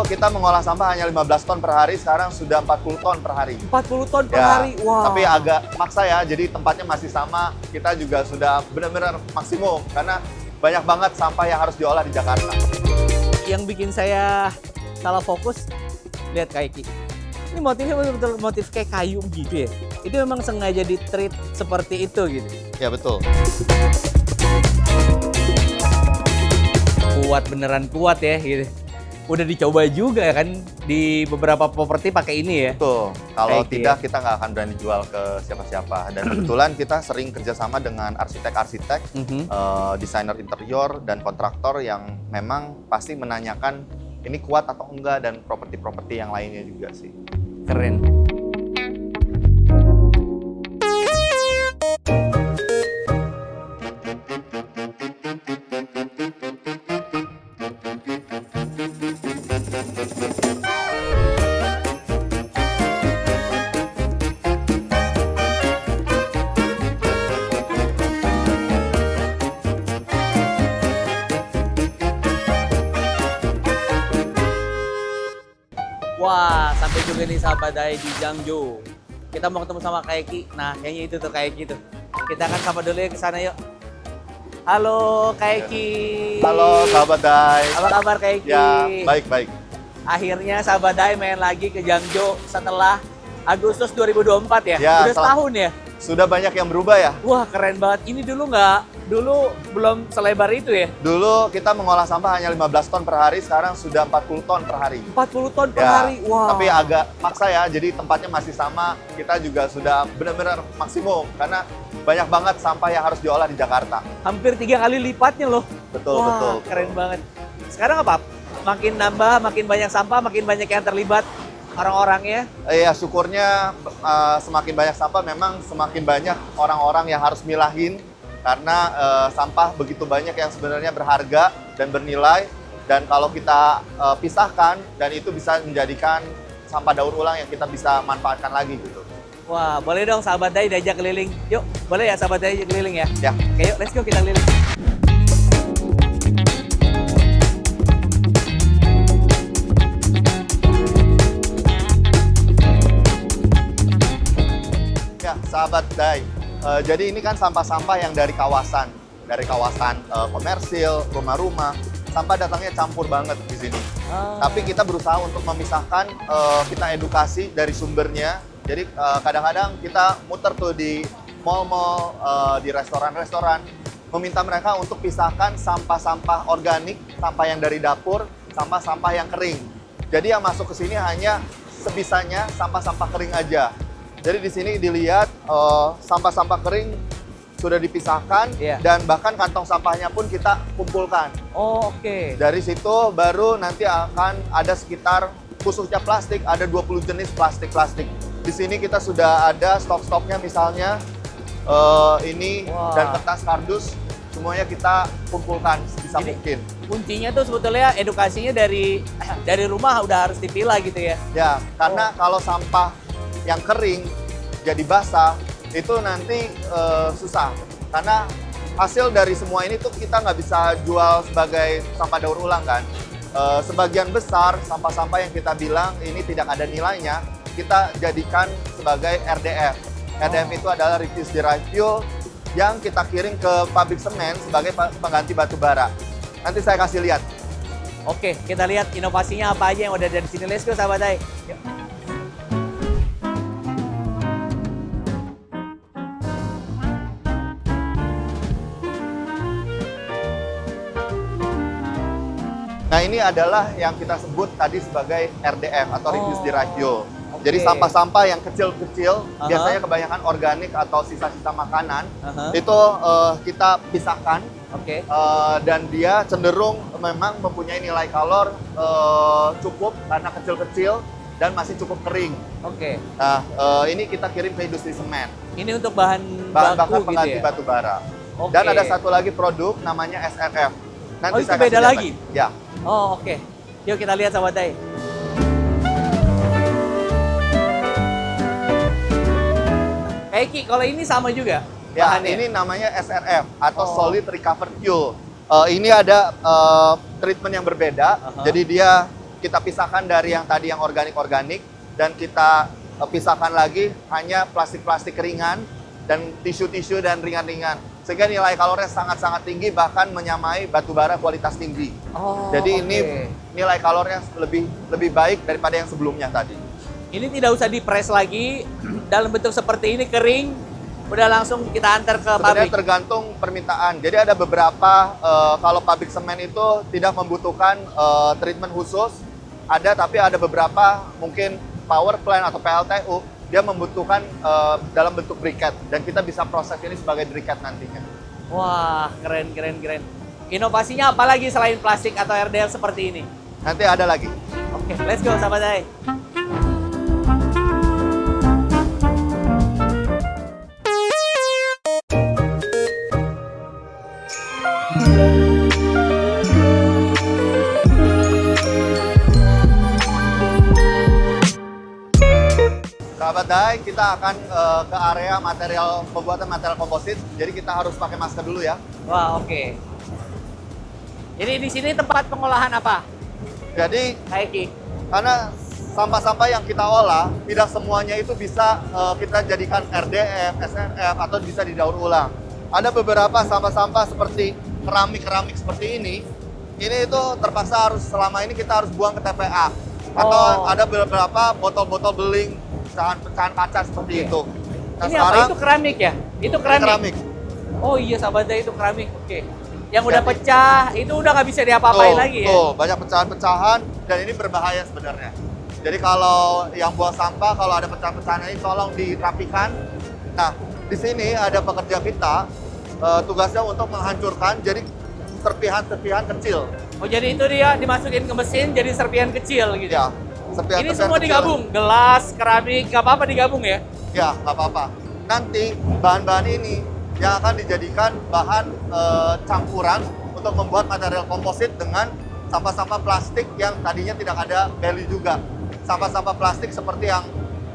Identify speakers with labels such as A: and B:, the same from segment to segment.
A: kita mengolah sampah hanya 15 ton per hari, sekarang sudah 40 ton per hari.
B: 40 ton per
A: Ya,
B: hari, wah.
A: tapi agak maksa ya, jadi tempatnya masih sama. Kita juga sudah benar-benar maksimum, karena banyak banget sampah yang harus diolah di Jakarta.
B: Yang bikin saya salah fokus, lihat Kaiki. Ini motifnya betul-betul motif kayak kayu gitu ya. Itu memang sengaja di-treat seperti itu gitu.
A: Ya, betul.
B: Kuat, beneran kuat ya gitu. Udah dicoba juga kan di beberapa properti pakai ini ya.
A: Betul. Kalau
B: Kayak
A: tidak, kita nggak akan berani jual ke siapa-siapa. Dan kebetulan kita sering kerjasama dengan arsitek-arsitek, desainer interior, dan kontraktor yang memang pasti menanyakan ini kuat atau enggak, dan properti-properti yang lainnya juga sih.
B: Keren. Wah, sampai juga nih sahabat Dai di Jiangsu. Kita mau ketemu sama Kaiki. Nah, kayaknya itu tuh Kaiki tuh. Kita akan sapa dulu ya ke sana yuk. Halo Kaiki.
A: Halo sahabat Dai.
B: Apa kabar Kaiki?
A: Ya, baik-baik.
B: Akhirnya sahabat Dai main lagi ke Jiangsu setelah Agustus 2024 ya?
A: Ya,
B: Udah setahun ya?
A: Sudah banyak yang berubah ya.
B: Wah, keren banget. Ini dulu belum selebar itu ya?
A: Dulu kita mengolah sampah hanya 15 ton per hari, sekarang sudah 40 ton per hari.
B: 40 ton per
A: Ya,
B: hari, wah.
A: tapi agak maksa ya, jadi tempatnya masih sama. Kita juga sudah benar-benar maksimum, karena banyak banget sampah yang harus diolah di Jakarta.
B: Hampir 3 kali lipatnya loh.
A: Betul,
B: Wah,
A: betul.
B: keren banget. Sekarang apa? Makin nambah, makin banyak sampah, makin banyak yang terlibat orang-orangnya.
A: Ya, syukurnya semakin banyak sampah, memang semakin banyak orang-orang yang harus milahin, karena sampah begitu banyak yang sebenarnya berharga dan bernilai, dan kalau kita pisahkan, dan itu bisa menjadikan sampah daur ulang yang kita bisa manfaatkan lagi gitu.
B: Wah, boleh dong sahabat Dai diajak keliling. Yuk, boleh ya sahabat Dai keliling ya?
A: Ya.
B: Oke, yuk let's go kita keliling.
A: Ya, sahabat Dai. Jadi ini kan sampah-sampah yang dari kawasan komersil, rumah-rumah, sampah datangnya campur banget di sini. Tapi kita berusaha untuk memisahkan, kita edukasi dari sumbernya. Jadi kadang-kadang kita muter tuh di mall-mall, di restoran-restoran, meminta mereka untuk pisahkan sampah-sampah organik, sampah yang dari dapur, sampah-sampah yang kering. Jadi yang masuk ke sini hanya sebisanya sampah-sampah kering aja. Jadi di sini dilihat sampah-sampah kering sudah dipisahkan,
B: Iya.
A: dan bahkan kantong sampahnya pun kita kumpulkan.
B: Oh, oke.
A: Dari situ baru nanti akan ada sekitar, khususnya plastik, ada 20 jenis plastik-plastik. Di sini kita sudah ada stok-stoknya, misalnya ini.
B: Wah.
A: Dan kertas kardus, semuanya kita kumpulkan sebisa
B: Jadi,
A: mungkin.
B: Kuncinya tuh sebetulnya edukasinya dari rumah udah harus dipilah gitu ya.
A: Ya, karena kalau sampah yang kering jadi basah, itu nanti susah. Karena hasil dari semua ini tuh kita nggak bisa jual sebagai sampah daur ulang kan. Sebagian besar sampah-sampah yang kita bilang ini tidak ada nilainya, kita jadikan sebagai RDF. RDF itu adalah Refuse Derived Fuel, yang kita kirim ke pabrik semen sebagai pengganti batu bara. Nanti saya kasih lihat.
B: Oke, kita lihat inovasinya apa aja yang udah ada di sini. Let's go sahabat Dai. Yuk.
A: Nah, ini adalah yang kita sebut tadi sebagai RDF atau Refuse Derived Fuel.
B: oke.
A: Jadi sampah-sampah yang kecil-kecil, biasanya kebanyakan organik atau sisa-sisa makanan, itu kita pisahkan.
B: Oke.
A: Dan dia cenderung memang mempunyai nilai kalor cukup karena kecil-kecil dan masih cukup kering.
B: Oke.
A: Nah, ini kita kirim ke industri semen.
B: Ini untuk bahan
A: Bahan
B: baku
A: bakar
B: gitu
A: pengganti
B: ya?
A: batu bara.
B: Oke.
A: Dan ada satu lagi produk namanya SRF.
B: Oh, itu
A: saya
B: beda
A: kasih lihat
B: lagi?
A: Ya.
B: Oh, oke. Yuk kita lihat sahabat Dai. Kaiki, kalau ini sama juga
A: Ya,
B: bahannya?
A: ini namanya SRF atau
B: Oh.
A: Solid Recovered Fuel. Ini ada treatment yang berbeda. Jadi dia kita pisahkan dari yang tadi yang organik-organik, dan kita pisahkan lagi hanya plastik-plastik ringan dan tisu-tisu dan ringan-ringan. Sehingga nilai kalorinya sangat-sangat tinggi, bahkan menyamai batu bara kualitas tinggi. Jadi ini nilai kalorinya lebih baik daripada yang sebelumnya tadi.
B: Ini tidak usah dipres lagi, dalam bentuk seperti ini kering, udah langsung kita antar ke
A: Sebenarnya
B: pabrik.
A: tergantung permintaan. Jadi ada beberapa, kalau pabrik semen itu tidak membutuhkan treatment khusus, tapi ada beberapa mungkin power plant atau PLTU, dia membutuhkan dalam bentuk briquette, dan kita bisa proses ini sebagai briquette nantinya.
B: Wah, keren. Inovasinya apa lagi selain plastik atau RDF seperti ini?
A: Nanti ada lagi.
B: Oke, let's go sahabat Dai.
A: Sahabat Dai, kita akan ke area pembuatan material komposit. Jadi kita harus pakai masker dulu ya.
B: Wah, oke. Jadi di sini tempat pengolahan apa?
A: Jadi
B: Kaiki.
A: karena sampah-sampah yang kita olah, tidak semuanya itu bisa kita jadikan RDF, SRF, atau bisa didaur ulang. Ada beberapa sampah-sampah seperti keramik seperti ini itu terpaksa selama ini kita harus buang ke TPA. Atau ada beberapa botol-botol beling, pecahan kaca seperti itu. Nah,
B: Ini apa? Itu keramik ya? Itu keramik?
A: keramik.
B: Oh iya sahabat Dai, itu keramik. Oke. Yang udah pecah, itu udah nggak bisa diapa-apain lagi ya?
A: Tuh, banyak pecahan-pecahan, dan ini berbahaya sebenarnya. Jadi kalau yang buang sampah, kalau ada pecahan-pecahan ini tolong dirapikan. Nah, di sini ada pekerja kita, tugasnya untuk menghancurkan jadi serpihan-serpihan kecil.
B: Oh jadi itu dia dimasukin ke mesin jadi serpihan kecil gitu?
A: Ya, serpihan-serpihan
B: Ini semua
A: kecil.
B: digabung? Gelas, keramik, nggak apa-apa digabung ya?
A: Ya, nggak apa-apa. Nanti bahan-bahan ini yang akan dijadikan bahan campuran untuk membuat material komposit dengan sampah-sampah plastik yang tadinya tidak ada value juga. Sampah-sampah plastik seperti yang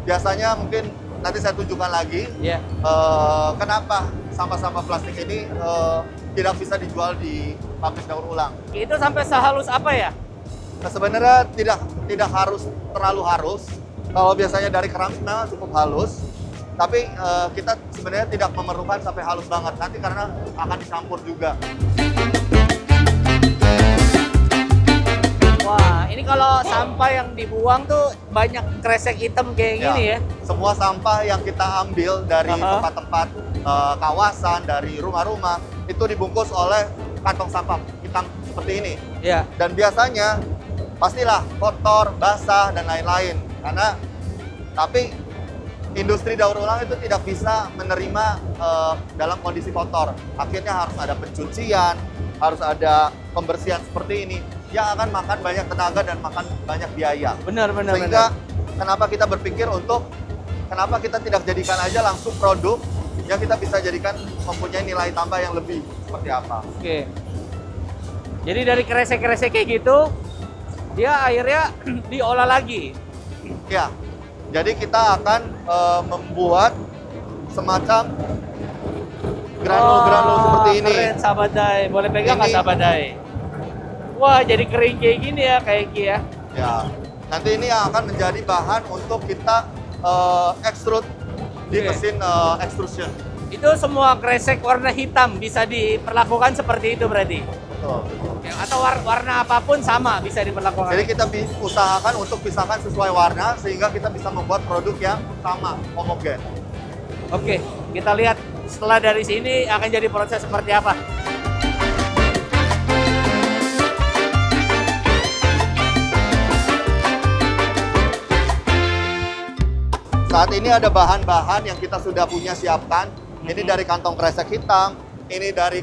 A: biasanya mungkin nanti saya tunjukkan lagi.
B: Iya.
A: Kenapa sampah-sampah plastik ini tidak bisa dijual di pabrik daur ulang.
B: Itu sampai sehalus apa ya?
A: Nah, sebenarnya tidak harus terlalu halus. Kalau biasanya dari keramik memang cukup halus. Tapi kita sebenarnya tidak memerlukan sampai halus banget nanti karena akan dicampur juga.
B: Wah, ini kalau sampah yang dibuang tuh banyak kresek hitam kayak gini ya?
A: Semua sampah yang kita ambil dari tempat-tempat kawasan, dari rumah-rumah, itu dibungkus oleh kantong sampah hitam seperti ini.
B: Iya.
A: Dan biasanya pastilah kotor, basah, dan lain-lain. Tapi industri daur ulang itu tidak bisa menerima dalam kondisi kotor. Akhirnya harus ada pencucian, harus ada pembersihan seperti ini yang akan makan banyak tenaga dan makan banyak biaya.
B: Benar.
A: Sehingga kenapa kita berpikir kenapa kita tidak jadikan aja langsung produk yang kita bisa jadikan mempunyai nilai tambah yang lebih seperti apa.
B: Oke. Jadi dari kresek-kresek kayak gitu, dia akhirnya diolah lagi.
A: Ya, jadi kita akan membuat semacam granul-granul seperti ini.
B: Keren sahabat Dai, boleh pegang nggak sahabat Dai? Wah, jadi kering kayak gini ya, kayak ya.
A: Ya, nanti ini akan menjadi bahan untuk kita extrude di mesin extrusion.
B: Itu semua kresek warna hitam bisa diperlakukan seperti itu berarti?
A: Betul.
B: Ya, atau warna apapun sama bisa diperlakukan?
A: Jadi kita usahakan untuk pisahkan sesuai warna sehingga kita bisa membuat produk yang sama, homogen.
B: Oke, kita lihat setelah dari sini akan jadi proses seperti apa.
A: Saat ini ada bahan-bahan yang kita sudah punya siapkan. Ini dari kantong kresek hitam, ini dari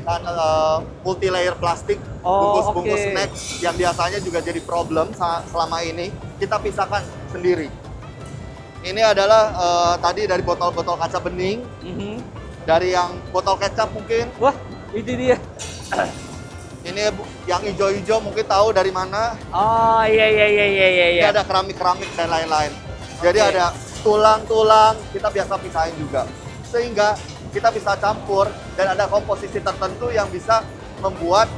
A: multi-layer plastik, bungkus-bungkus snack yang biasanya juga jadi problem selama ini. Kita pisahkan sendiri. Ini adalah tadi dari botol-botol kaca bening, dari yang botol kecap mungkin.
B: Wah, itu dia.
A: Ini yang hijau-hijau mungkin tahu dari mana.
B: Oh iya.
A: Ini ada keramik-keramik dan lain-lain. Jadi ada tulang-tulang, kita biasa pisahin juga. Sehingga kita bisa campur dan ada komposisi tertentu yang bisa membuat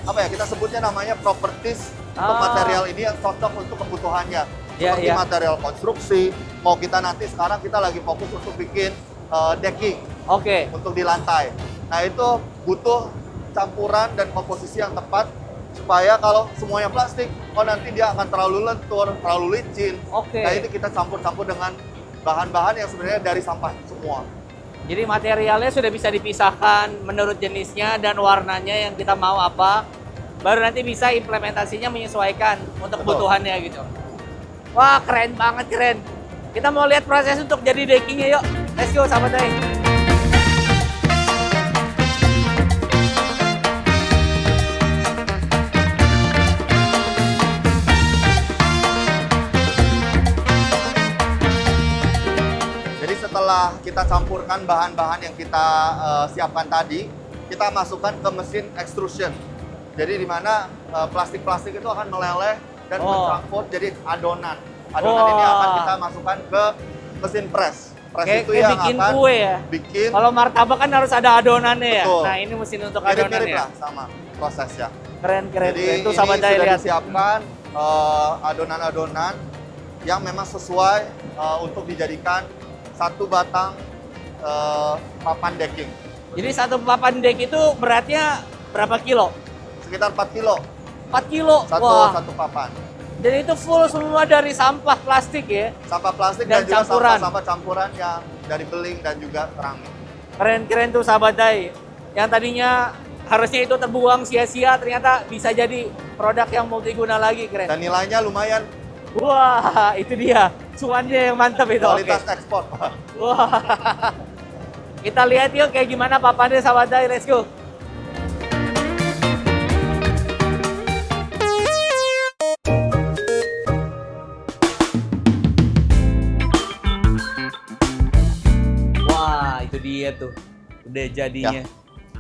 A: apa ya, kita sebutnya namanya properties untuk material ini yang cocok untuk kebutuhannya.
B: Ya,
A: Seperti material konstruksi, mau kita nanti sekarang kita lagi fokus untuk bikin decking
B: Oke.
A: untuk di lantai. Nah itu butuh campuran dan komposisi yang tepat supaya kalau semuanya plastik, nanti dia akan terlalu lentur, terlalu licin.
B: Oke.
A: Nah itu kita campur-campur dengan bahan-bahan yang sebenarnya dari sampah semua.
B: Jadi materialnya sudah bisa dipisahkan menurut jenisnya dan warnanya yang kita mau apa. Baru nanti bisa implementasinya menyesuaikan untuk
A: Betul.
B: kebutuhannya gitu. Wah, keren banget, keren. Kita mau lihat proses untuk jadi deckingnya yuk. Let's go, sahabat Day.
A: Jadi setelah kita campurkan bahan-bahan yang kita siapkan tadi, kita masukkan ke mesin extrusion. Jadi di mana plastik-plastik itu akan meleleh dan mencampur jadi adonan. Adonan ini akan kita masukkan ke mesin press. Press itu
B: Kayak
A: yang
B: bikin
A: akan
B: kue ya.
A: bikin
B: Kalau martabak kan harus ada adonannya ya.
A: Betul.
B: Nah, ini mesin untuk adonan
A: mirip-mirip
B: ya.
A: lah sama prosesnya.
B: Keren, keren,
A: Jadi
B: keren. Itu
A: ini
B: sahabat Day
A: sudah
B: lihat.
A: disiapkan adonan-adonan yang memang sesuai untuk dijadikan satu batang papan decking.
B: Jadi satu papan deck itu beratnya berapa kilo?
A: Sekitar 4 kilo
B: 4 kilo.
A: satu papan.
B: Dan itu full semua dari sampah plastik ya.
A: Sampah plastik
B: Dan
A: dan, juga
B: campuran.
A: sampah campuran yang dari beling dan juga keramik.
B: Keren-keren tuh sahabat Day. Yang tadinya harusnya itu terbuang sia-sia, ternyata bisa jadi produk yang multiguna lagi, keren.
A: Dan nilainya lumayan,
B: Wah, itu dia. Cuannya yang mantap itu.
A: kualitas
B: Oke.
A: ekspor.
B: Wah. Kita lihat yuk kayak gimana papannya sahabat Day. Let's go. Wah, itu dia tuh. Udah jadinya.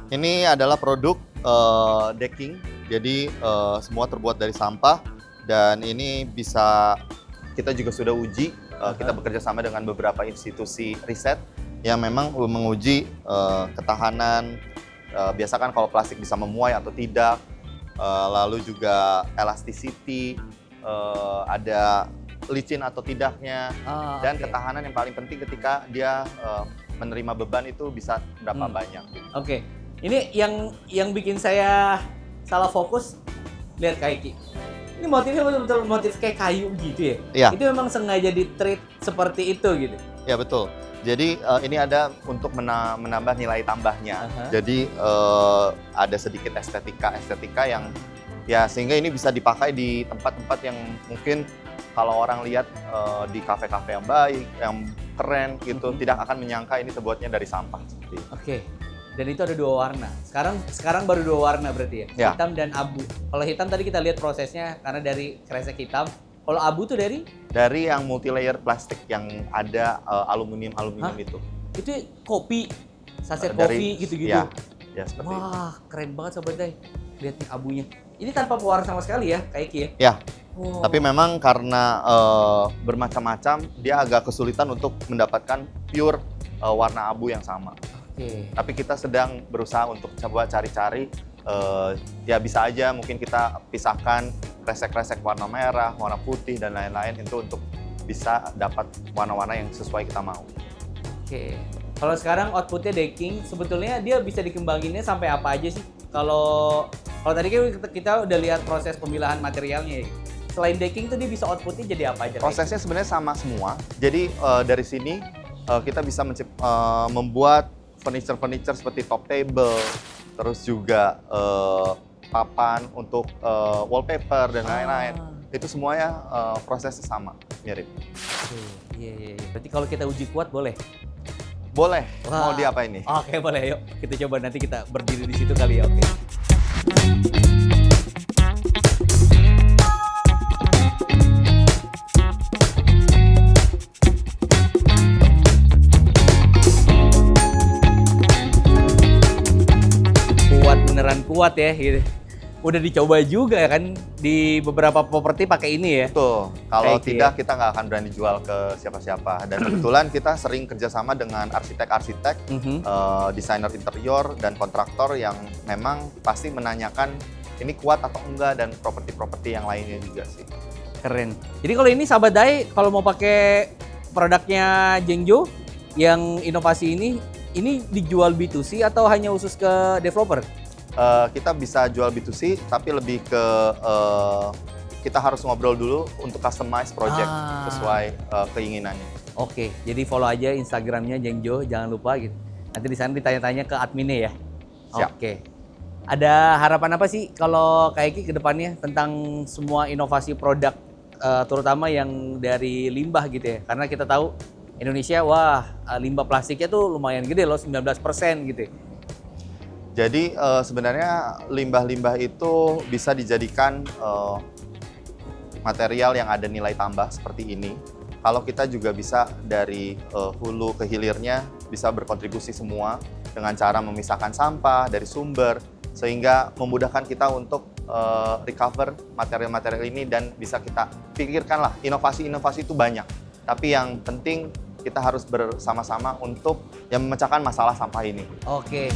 A: Ini adalah produk decking, jadi semua terbuat dari sampah dan ini bisa kita juga sudah uji. Kita bekerja sama dengan beberapa institusi riset yang memang menguji ketahanan. Biasa kan kalau plastik bisa memuai atau tidak, lalu juga elasticity, ada licin atau tidaknya, dan
B: Oke.
A: ketahanan yang paling penting ketika dia menerima beban itu bisa berapa banyak.
B: Oke. Ini yang bikin saya salah fokus, lihat Kaiki. Ini motifnya betul-betul motif kayak kayu gitu ya?
A: Iya.
B: Itu memang sengaja di-treat seperti itu gitu?
A: Ya betul. Jadi ini ada untuk menambah nilai tambahnya. Jadi ada sedikit estetika yang ya sehingga ini bisa dipakai di tempat-tempat yang mungkin kalau orang lihat di kafe-kafe yang baik, yang keren gitu, tidak akan menyangka ini terbuatnya dari sampah seperti itu.
B: Oke. Dan itu ada 2 warna. Sekarang baru 2 warna berarti ya?
A: Ya.
B: Hitam dan abu. Kalau hitam tadi kita lihat prosesnya karena dari kresek hitam. Kalau abu tuh dari?
A: Dari yang multi layer plastik yang ada aluminium itu.
B: Itu kopi, saset
A: Dari-
B: kopi gitu-gitu.
A: Ya seperti itu.
B: Wah, keren banget Sobat Day. Lihat nih abunya. Ini tanpa pewarna sama sekali ya, Kaiki ya?
A: Ya.
B: Wow.
A: Tapi memang karena bermacam-macam, dia agak kesulitan untuk mendapatkan pure warna abu yang sama.
B: Oke.
A: Tapi kita sedang berusaha untuk coba cari-cari, ya bisa aja mungkin kita pisahkan kresek-kresek warna merah, warna putih, dan lain-lain itu untuk bisa dapat warna-warna yang sesuai kita mau.
B: Oke. Kalau sekarang outputnya decking, sebetulnya dia bisa dikembanginnya sampai apa aja sih? Kalau tadi kan kita udah lihat proses pemilahan materialnya ya. Selain decking tuh dia bisa outputnya jadi apa aja?
A: Prosesnya sebenarnya sama semua. Jadi dari sini kita bisa membuat furniture seperti top table, terus juga papan untuk wallpaper dan lain-lain. Itu semuanya prosesnya sama, mirip.
B: Iya. Berarti kalau kita uji kuat boleh?
A: Boleh.
B: Wah.
A: Mau diapain nih?
B: Oke, boleh. Yuk, kita coba nanti kita berdiri di situ kali ya. Oke. Kuat beneran kuat ya gitu. udah dicoba juga ya kan di beberapa properti pakai ini ya.
A: Betul. Kalau
B: Kayak
A: tidak, kita nggak akan berani jual ke siapa-siapa. Dan kebetulan kita sering kerjasama dengan arsitek-arsitek, desainer interior, dan kontraktor yang memang pasti menanyakan ini kuat atau enggak, dan properti-properti yang lainnya juga sih.
B: Keren. Jadi kalau ini sahabat Dai, kalau mau pakai produknya Jengjo yang inovasi ini dijual B2C atau hanya khusus ke developer?
A: Kita bisa jual B2C, tapi lebih ke kita harus ngobrol dulu untuk customize project sesuai keinginannya.
B: Oke, jadi follow aja Instagramnya Jengjo, jangan lupa gitu. Nanti di sana ditanya-tanya ke adminnya ya.
A: Siap.
B: Oke. Ada harapan apa sih kalau Kak Eki ke depannya tentang semua inovasi produk, terutama yang dari limbah gitu ya? Karena kita tahu Indonesia, limbah plastiknya tuh lumayan gede loh, 19% gitu ya.
A: Jadi sebenarnya limbah-limbah itu bisa dijadikan material yang ada nilai tambah seperti ini. Kalau kita juga bisa dari hulu ke hilirnya bisa berkontribusi semua dengan cara memisahkan sampah dari sumber, sehingga memudahkan kita untuk recover material-material ini, dan bisa kita pikirkan lah, inovasi-inovasi itu banyak. Tapi yang penting kita harus bersama-sama untuk yang memecahkan masalah sampah ini.
B: Oke.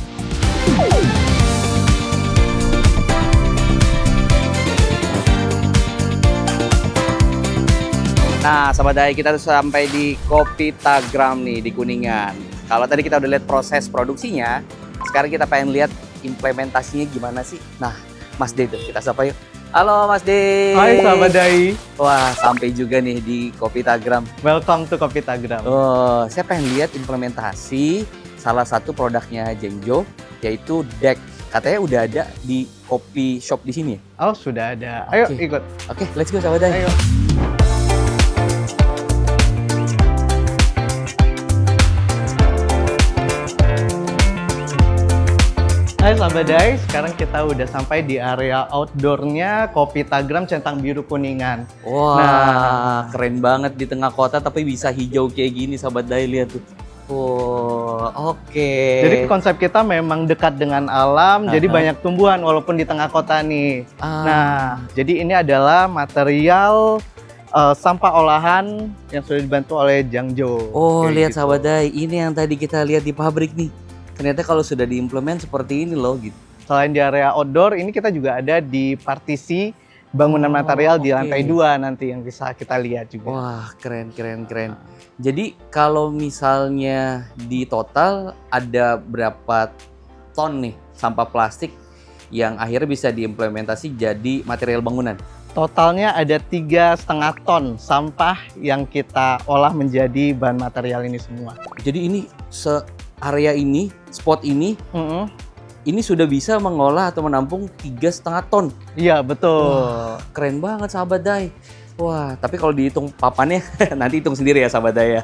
B: Nah, Sobat Dai, kita tuh sampai di Kopitagram nih, di Kuningan. Kalau tadi kita udah lihat proses produksinya, sekarang kita pengen lihat implementasinya gimana sih. Nah, Mas D tuh, kita sapa yuk. Halo Mas D.
C: Hai Sahabat Dai.
B: Wah, sampai juga nih di Kopitagram.
C: Welcome to Kopitagram.
B: Oh, saya pengen lihat implementasi salah satu produknya Jengjo, yaitu deck. Katanya udah ada di kopi shop di sini.
C: Oh, sudah ada. Ayo
B: Oke.
C: ikut.
B: Oke, let's go Sahabat Dai.
C: Ayo. Hai Sahabat Dai, sekarang kita udah sampai di area outdoornya Kopitagram Centang Biru Kuningan.
B: Wah,
C: Nah.
B: keren banget di tengah kota tapi bisa hijau kayak gini Sahabat Dai, lihat tuh. Oh, oke.
C: Jadi konsep kita memang dekat dengan alam, jadi
B: Aha.
C: banyak tumbuhan walaupun di tengah kota nih.
B: Ah.
C: Nah, jadi ini adalah material sampah olahan yang sudah dibantu oleh Jangjo.
B: Oh,
C: Kayak
B: lihat
C: gitu.
B: Sahabat Dai, ini yang tadi kita lihat di pabrik nih. Ternyata kalau sudah diimplement seperti ini loh gitu.
C: Selain di area outdoor, ini kita juga ada di partisi bangunan
B: Oh,
C: material di
B: oke.
C: lantai 2 nanti yang bisa kita lihat juga.
B: Wah, keren. Jadi kalau misalnya di total ada berapa ton nih sampah plastik yang akhirnya bisa diimplementasi jadi material bangunan?
C: Totalnya ada 3,5 ton sampah yang kita olah menjadi bahan material ini semua.
B: Jadi ini area ini, spot ini sudah bisa mengolah atau menampung 3,5 ton.
C: Iya, betul.
B: Keren banget Sahabat Dai. Wah, tapi kalau dihitung papannya, nanti hitung sendiri ya Sahabat Dai ya.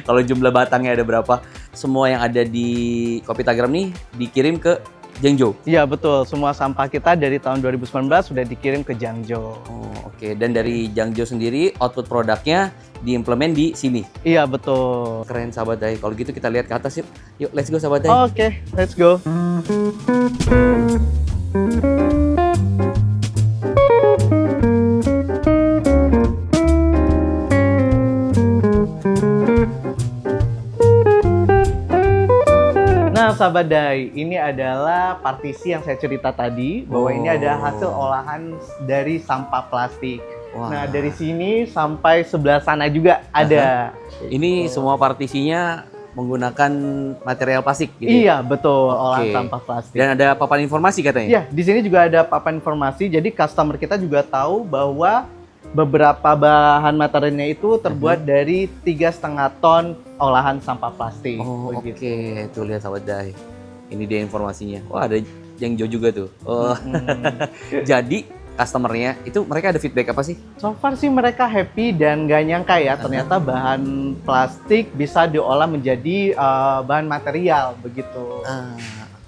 B: Kalau jumlah batangnya ada berapa, semua yang ada di Kopitagram nih dikirim ke Jengjo.
C: Iya, betul. Semua sampah kita dari tahun 2019 sudah dikirim ke Jangjo.
B: Oh, oke. Dan dari Jangjo sendiri, output produknya diimplement di sini.
C: Iya, betul.
B: Keren Sahabat Dai. Kalau gitu kita lihat ke atas yuk. Yuk, let's go Sahabat Dai.
C: Oke, let's go. Nah, Sahabat Dai, ini adalah partisi yang saya cerita tadi, bahwa ini ada hasil olahan dari sampah plastik.
B: Wah.
C: Nah, dari sini sampai sebelah sana juga ada.
B: Ini semua partisinya menggunakan material plastik gitu.
C: Iya, betul, olahan
B: Oke.
C: sampah plastik.
B: Dan ada papan informasi katanya.
C: Iya, di sini juga ada papan informasi, jadi customer kita juga tahu bahwa beberapa bahan materialnya itu terbuat dari 3,5 ton olahan sampah plastik.
B: Oh, oke.
C: Begitu.
B: Tuh lihat Sahabat Dai. Ini dia informasinya. Wah, ada Jengjo juga tuh. Oh. Jadi customernya itu mereka ada feedback apa sih?
C: So far sih mereka happy dan gak nyangka ya, ternyata bahan plastik bisa diolah menjadi bahan material begitu.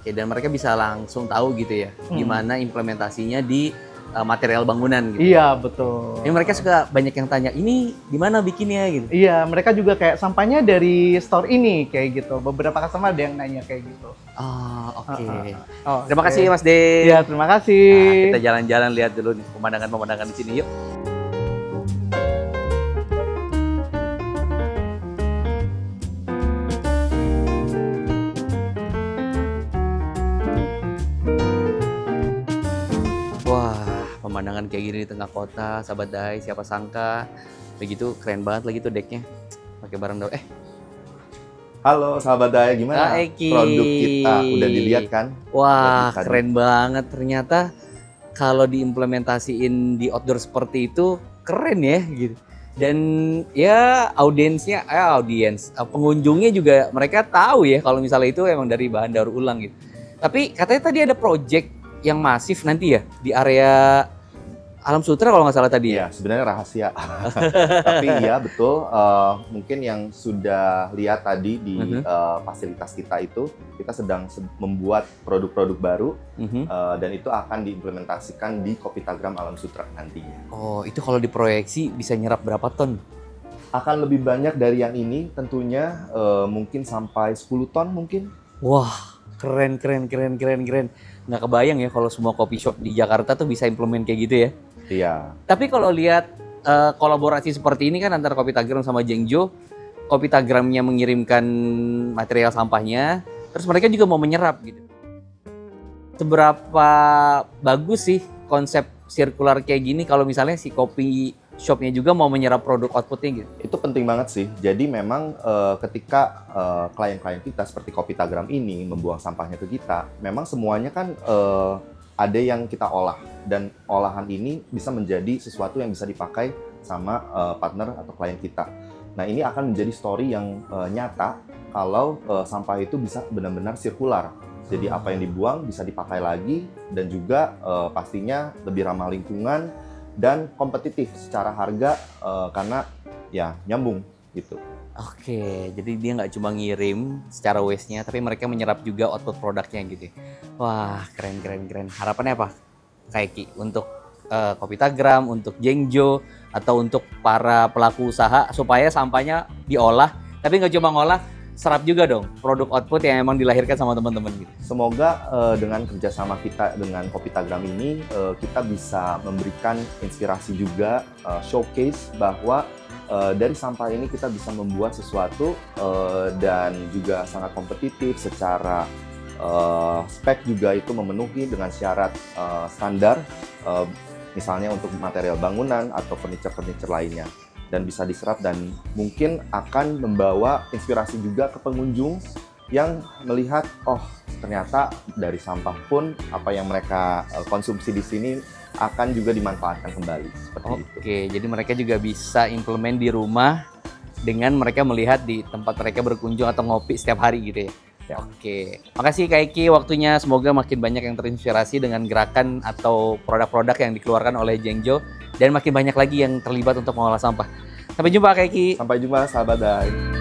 B: Oke, dan mereka bisa langsung tahu gitu ya gimana implementasinya di material bangunan gitu.
C: Iya, betul.
B: Ini mereka suka banyak yang tanya, ini di mana bikinnya gitu.
C: Iya, mereka juga kayak sampahnya dari store ini kayak gitu. Beberapa customer ada yang nanya kayak gitu.
B: Oh, oke.
C: Oh,
B: Terima
C: oke.
B: kasih Mas De.
C: Iya, terima kasih.
B: Nah, kita jalan-jalan lihat dulu nih pemandangan-pemandangan di sini yuk. Wah, pemandangan kayak gini di tengah kota, sahabat Dai, siapa sangka. Begitu keren banget lagi tuh decknya. Pakai barang daur.
A: Halo sahabat Daya, gimana
B: Kak Eki.
A: produk kita? Udah dilihat kan?
B: Wah,
A: Tadi.
B: keren banget. Ternyata kalau diimplementasiin di outdoor seperti itu keren ya gitu. Dan ya pengunjungnya juga mereka tahu ya kalau misalnya itu emang dari bahan daur ulang gitu. Tapi katanya tadi ada project yang masif nanti ya di area Alam Sutera kalau nggak salah tadi ya.
A: Iya, sebenarnya rahasia. Tapi iya betul, mungkin yang sudah lihat tadi di fasilitas kita itu, kita sedang membuat produk-produk baru dan itu akan diimplementasikan di Kopitagram Alam Sutera nantinya.
B: Oh, itu kalau diproyeksi bisa nyerap berapa ton?
A: Akan lebih banyak dari yang ini tentunya, mungkin sampai 10 ton mungkin.
B: Wah, keren. Nggak kebayang ya kalau semua coffee shop di Jakarta tuh bisa implement kayak gitu ya.
A: Iya.
B: Tapi kalau lihat kolaborasi seperti ini kan antara Kopitagram sama Jengjo, Kopitagramnya mengirimkan material sampahnya, terus mereka juga mau menyerap gitu. Seberapa bagus sih konsep sirkular kayak gini kalau misalnya si kopi shopnya juga mau menyerap produk outputnya gitu?
A: Itu penting banget sih. Jadi memang ketika klien-klien kita seperti Kopitagram ini membuang sampahnya ke kita, memang semuanya kan ada yang kita olah dan olahan ini bisa menjadi sesuatu yang bisa dipakai sama partner atau klien kita. Nah ini akan menjadi story yang nyata kalau sampah itu bisa benar-benar sirkular. Jadi apa yang dibuang bisa dipakai lagi dan juga pastinya lebih ramah lingkungan dan kompetitif secara harga karena ya nyambung gitu.
B: Oke, jadi dia nggak cuma ngirim secara waste-nya, tapi mereka menyerap juga output produknya gitu. Wah, keren. Harapannya apa, Kak Eki? Untuk Kopitagram, untuk Jengjo, atau untuk para pelaku usaha supaya sampahnya diolah, tapi nggak cuma ngolah, serap juga dong produk output yang emang dilahirkan sama teman-teman gitu.
A: Semoga dengan kerjasama kita dengan Kopitagram ini kita bisa memberikan inspirasi juga, showcase bahwa dari sampah ini kita bisa membuat sesuatu dan juga sangat kompetitif secara spek juga itu memenuhi dengan syarat standar, misalnya untuk material bangunan atau furniture lainnya. Dan bisa diserap dan mungkin akan membawa inspirasi juga ke pengunjung yang melihat, oh ternyata dari sampah pun apa yang mereka konsumsi di sini akan juga dimanfaatkan kembali seperti itu.
B: Oke, jadi mereka juga bisa implement di rumah dengan mereka melihat di tempat mereka berkunjung atau ngopi setiap hari gitu ya.
A: Ya.
B: Oke, makasih Kak Eki waktunya. Semoga makin banyak yang terinspirasi dengan gerakan atau produk-produk yang dikeluarkan oleh Jengjo dan makin banyak lagi yang terlibat untuk mengolah sampah. Sampai jumpa Kak Eki.
A: Sampai jumpa sahabat Dai.